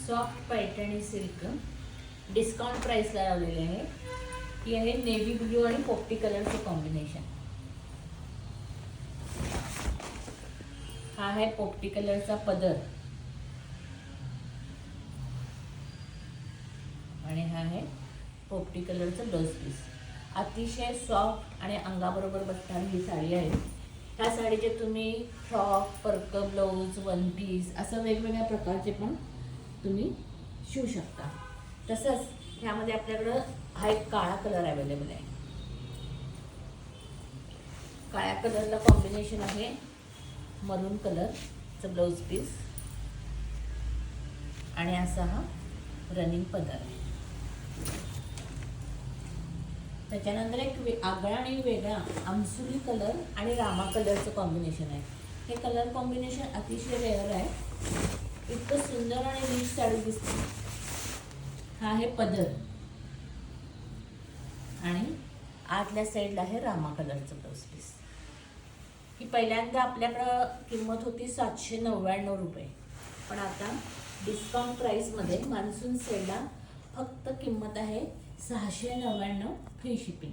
Soft Paithani silk discount प्राइसला लावलेले आहे. ही आहे नेव्ही ब्ल्यू आणि पोपटी कलरचं कॉम्बिनेशन. हा आहे पोपटी कलरचा पदर आणि हा आहे पोपटी कलरचं ब्लाउज पीस. अतिशय सॉफ्ट आणि अंगाबरोबर बसणारी ही साडी आहे. ह्या साडीचे तुम्ही फ्रॉक, पर्क ब्लाऊज, वन पीस असं वेगवेगळ्या प्रकारचे पण तुम्ही शिवू शकता. तसंच ह्यामध्ये आपल्याकडं हा एक काळा कलर अवेलेबल आहे. काळ्या कलरला कॉम्बिनेशन आहे मरून कलरचं ब्लाऊज पीस आणि असा हा रनिंग पदर आहे. त्याच्यानंतर एक आगळा आणि वेगळा आमसुली कलर आणि रामा कलरचं कॉम्बिनेशन आहे. हे कलर कॉम्बिनेशन अतिशय रेअर आहे. इतकं सुंदर आणि रीच साडी दिसते. हा आहे पदर आणि आतल्या साईडला आहे रामा कलरचं ब्लाऊज पीस. ही पहिल्यांदा आपल्याकडं किंमत होती 799 रुपये, पण आता डिस्काउंट प्राईसमध्ये मान्सून सेलला फक्त किंमत आहे 699 फ्री शिपिंग.